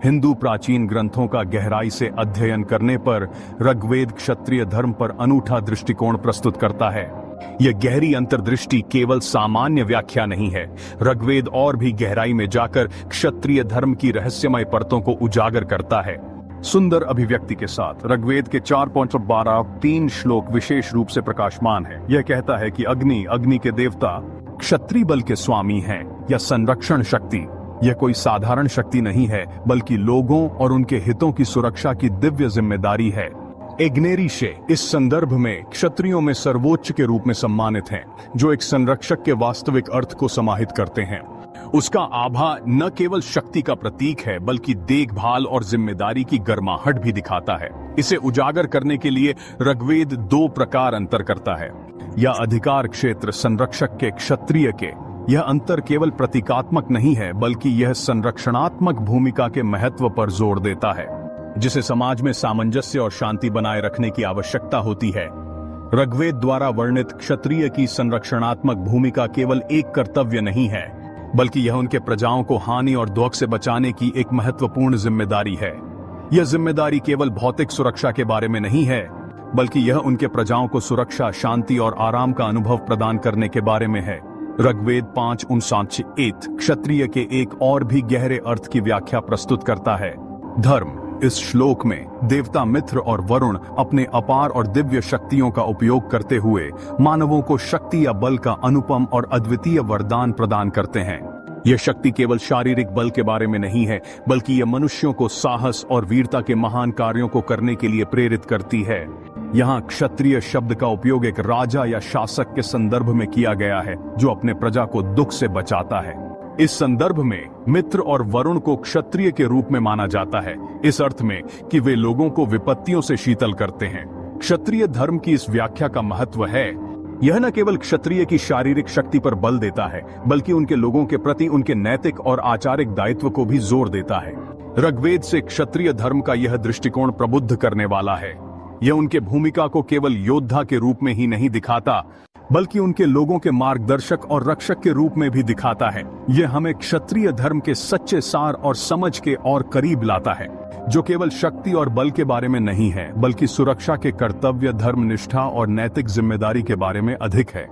हिंदू प्राचीन ग्रंथों का गहराई से अध्ययन करने पर ऋग्वेद क्षत्रिय धर्म पर अनूठा दृष्टिकोण प्रस्तुत करता है। यह गहरी अंतर्दृष्टि केवल सामान्य व्याख्या नहीं है। ऋग्वेद और भी गहराई में जाकर क्षत्रिय धर्म की रहस्यमय परतों को उजागर करता है। सुंदर अभिव्यक्ति के साथ ऋग्वेद के 4.12 3 श्लोक विशेष रूप से प्रकाशमान है। यह कहता है कि अग्नि के देवता क्षत्रिय बल के स्वामी हैं या संरक्षण शक्ति। यह कोई साधारण शक्ति नहीं है, बल्कि लोगों और उनके हितों की सुरक्षा की दिव्य जिम्मेदारी है। एग्नेरिशे इस संदर्भ में क्षत्रियों में सर्वोच्च के रूप में सम्मानित हैं, जो एक संरक्षक के वास्तविक अर्थ को समाहित करते हैं। उसका आभा न केवल शक्ति का प्रतीक है, बल्कि देखभाल और जिम्मेदारी की गर्माहट भी दिखाता है। इसे उजागर करने के लिए ऋग्वेद 2 प्रकार अंतर करता है। यह अधिकार क्षेत्र संरक्षक के क्षत्रिय के, यह अंतर केवल प्रतीकात्मक नहीं है, बल्कि यह संरक्षणात्मक भूमिका के महत्व पर जोर देता है, जिसे समाज में सामंजस्य और शांति बनाए रखने की आवश्यकता होती है। ऋग्वेद द्वारा वर्णित क्षत्रिय की संरक्षणात्मक भूमिका केवल एक कर्तव्य नहीं है, बल्कि यह उनके प्रजाओं को हानि और दुख से बचाने की एक महत्वपूर्ण जिम्मेदारी है। यह जिम्मेदारी केवल भौतिक सुरक्षा के बारे में नहीं है, बल्कि यह उनके प्रजाओं को सुरक्षा, शांति और आराम का अनुभव प्रदान करने के बारे में है। ऋग्वेद 5:49 क्षत्रिय के एक और भी गहरे अर्थ की व्याख्या प्रस्तुत करता है। धर्म इस श्लोक में देवता मित्र और वरुण अपने अपार और दिव्य शक्तियों का उपयोग करते हुए मानवों को शक्ति या बल का अनुपम और अद्वितीय वरदान प्रदान करते हैं। यह शक्ति केवल शारीरिक बल के बारे में नहीं है, बल्कि यह मनुष्यों को साहस और वीरता के महान कार्यों को करने के लिए प्रेरित करती है। यहाँ क्षत्रिय शब्द का उपयोग एक राजा या शासक के संदर्भ में किया गया है, जो अपने प्रजा को दुख से बचाता है। इस संदर्भ में मित्र और वरुण को क्षत्रिय के रूप में माना जाता है, इस अर्थ में कि वे लोगों को विपत्तियों से शीतल करते हैं। क्षत्रिय धर्म की इस व्याख्या का महत्व है, यह न केवल क्षत्रिय की शारीरिक शक्ति पर बल देता है, बल्कि उनके लोगों के प्रति उनके नैतिक और आचारिक दायित्व को भी जोर देता है। ऋग्वेद से क्षत्रिय धर्म का यह दृष्टिकोण प्रबुद्ध करने वाला है। यह उनके भूमिका को केवल योद्धा के रूप में ही नहीं दिखाता, बल्कि उनके लोगों के मार्गदर्शक और रक्षक के रूप में भी दिखाता है। यह हमें क्षत्रिय धर्म के सच्चे सार और समझ के और करीब लाता है, जो केवल शक्ति और बल के बारे में नहीं है, बल्कि सुरक्षा के कर्तव्य, धर्मनिष्ठा और नैतिक जिम्मेदारी के बारे में अधिक है।